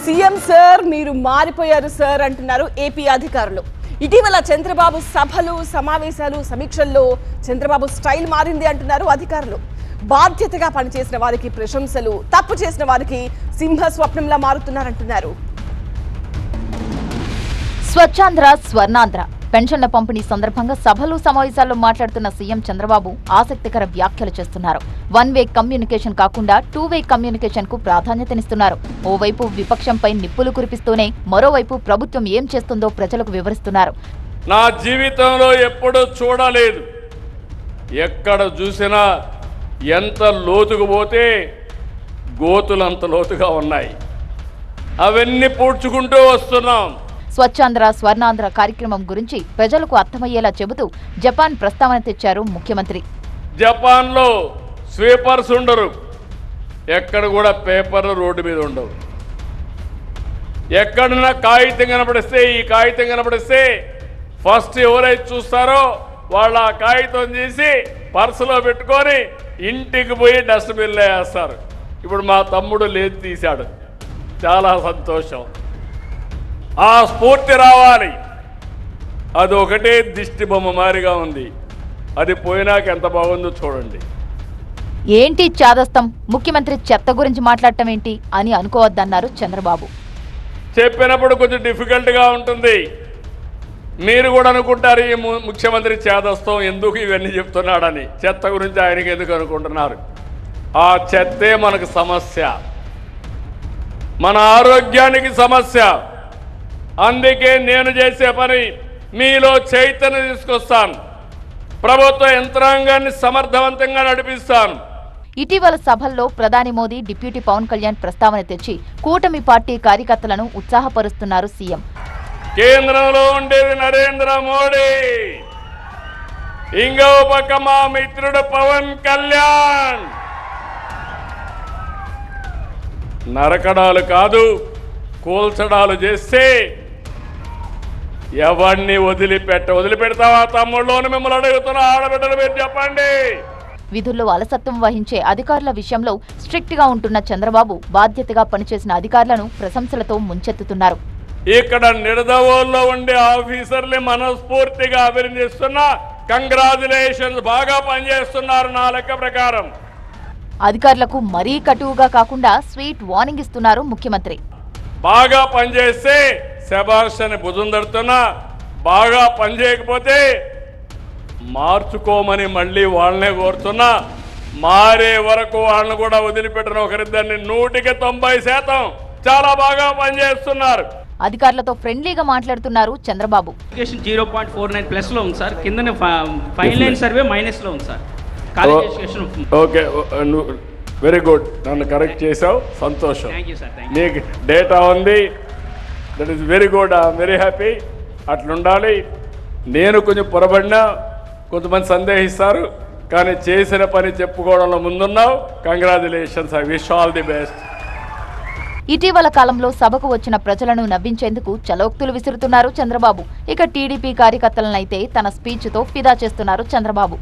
CM sir మీరు మారిపోయారు sir అంటున్నారు ఏపీ అధికారులు. ఇటీవల చంద్రబాబు సభలు సమావేశాలు సమీక్షల్లో చంద్రబాబు స్టైల్ మారింది అంటున్నారు అధికారులు. బాధ్యతగా పనిచేసిన వారికి ప్రశంసలు, తప్పు చేసిన వారికి సింహ స్వప్నంలా మారుతున్నారంటున్నారు. స్వచ్ఛాంధ్ర స్వర్ణాంధ్ర పెన్షన్ల పంపిణీ సందర్భంగా సభలు సమావేశాల్లో మాట్లాడుతున్న సీఎం చంద్రబాబు ఆసక్తికర వ్యాఖ్యలు చేస్తున్నారు. వన్ వే కమ్యూనికేషన్ కాకుండా టూ వే కమ్యూనికేషన్ కు ప్రాధాన్యతనిస్తున్నారు. ఓవైపు విపక్షంపై నిప్పులు కురిపిస్తూనే మరోవైపు ప్రభుత్వం ఏం చేస్తుందో ప్రజలకు వివరిస్తున్నారు. నా జీవితంలో ఎప్పుడూ చూడలేదు, ఎక్కడ చూసినా ఎంత లోతుకు పోతే గోతులు అంత లోతుగా ఉన్నాయి. అవన్నీ పూడ్చుకుంటూ వస్తున్నాం. స్వచ్ఛాంధ్ర స్వర్ణాంధ్ర కార్యక్రమం గురించి ప్రజలకు అర్థమయ్యేలా చెబుతూ జపాన్ ప్రస్తావన తెచ్చారు ముఖ్యమంత్రి. జపాన్లో స్వీపర్స్ ఉండరు, ఎక్కడ కూడా పేపర్లు రోడ్డు మీద ఉండవు. ఎక్కడన్నా కాగితం కనపడిస్తే, ఈ కాగితం కనపడిస్తే ఫస్ట్ ఎవరైతే చూస్తారో వాళ్ళు ఆ కాగితం తీసి పర్సులో పెట్టుకొని ఇంటికి పోయి డస్ట్బిన్లో వేస్తారు. ఇప్పుడు మా తమ్ముడు లేదు తీశాడు, చాలా సంతోషం. ఆ స్ఫూర్తి రావాలి. అది ఒకటే దిష్టి బొమ్మ మారిగా ఉంది, అది పోయినాక ఎంత బాగుందో చూడండి. ఏంటి చాదస్తం, ముఖ్యమంత్రి చెత్త గురించి మాట్లాడటం ఏంటి అని అనుకోవద్దన్నారు చంద్రబాబు. చెప్పినప్పుడు కొంచెం డిఫికల్ట్గా ఉంటుంది. మీరు కూడా అనుకుంటారు ఈ ముఖ్యమంత్రి చేదస్తం, ఎందుకు ఇవన్నీ చెప్తున్నాడని. చెత్త గురించి ఆయనకి ఎందుకు అనుకుంటున్నారు? ఆ చెత్తే మనకు సమస్య, మన ఆరోగ్యానికి సమస్య. అందుకే నేను చేసే పని మీలో చైతన్యం తీసుకొస్తాను, ప్రభుత్వ యంత్రాంగాన్ని సమర్థవంతంగా నడిపిస్తాను. ఇటీవల సభల్లో ప్రధాని మోదీ, డిప్యూటీ పవన్ కళ్యాణ్ ప్రస్తావన తెచ్చి కూటమి పార్టీ కార్యకర్తలను ఉత్సాహపరుస్తున్నారు సీఎం. కేంద్రంలో ఉండేది నరేంద్ర మోడీ, ఇంకో పక్క మా మిత్రుడు పవన్ కళ్యాణ్. నరకడాలు కాదు, కూల్చడాలు చేస్తే ఎవరిని వదిలిపెడతావా తమ్ముళ్ళోని మిమ్మల్ని అడుగుతున్న ఆడబిడ్డలు మీరు చెప్పండి. విధుల్లో అలసత్వం వహించే అధికారుల విషయంలో స్ట్రిక్ట్ గా ఉంటున్న చంద్రబాబు బాధ్యతగా పనిచేసిన అధికారులను ప్రశంసలతో ముంచెత్తుతున్నారు. ఇక్కడ నిడదవోల్లో ఉండే ఆఫీసర్లు మనస్ఫూర్తిగా అభినందిస్తున్నా, కంగ్రాచులేషన్స్, బాగా పనిచేస్తున్నారు నా లెక్క ప్రకారం. అధికారులకు మరీ కటువుగా కాకుండా స్వీట్ వార్నింగ్ ఇస్తున్నారు ముఖ్యమంత్రి. బాగా పనిచేస్తే శభాష్ అని భుజం తడుతున్నా, బాగా పనిచేయకపోతే మార్చుకోమని మళ్ళీ వాళ్ళనే కోరుతున్నా. మారే వరకు వాళ్ళని కూడా వదిలిపెట్టిన ఒకరిద్దరిని 100% చాలా బాగా పనిచేస్తున్నారు. అధికారులతో ఫ్రెండ్లీగా మాట్లాడుతున్నారు చంద్రబాబు. 0.49 ప్లస్ లో ఉంది సార్, కింద ఫైన్ లైన్ సర్వే మైనస్ లో ఉంది సార్. ఓకే, వెరీ గుడ్, నన్ను కరెక్ట్ చేసావు, సంతోషం. నీకు డేటా ఉంది, that is very good, I'm very happy. అట్లుండాలి. నేను కొంచెం పొరబడినా కొంతమంది సందేహిస్తారు, కానీ చేసిన పని చెప్పుకోవడంలో ముందున్నావు. Congratulations, I wish all the best. ఇటీవల కాలంలో సభకు వచ్చిన ప్రజలను నవ్వించేందుకు చలోక్తులు విసురుతున్నారు చంద్రబాబు. ఇక టీడీపీ కార్యకర్తలనైతే తన స్పీచ్తో ఫిదా చేస్తున్నారు చంద్రబాబు.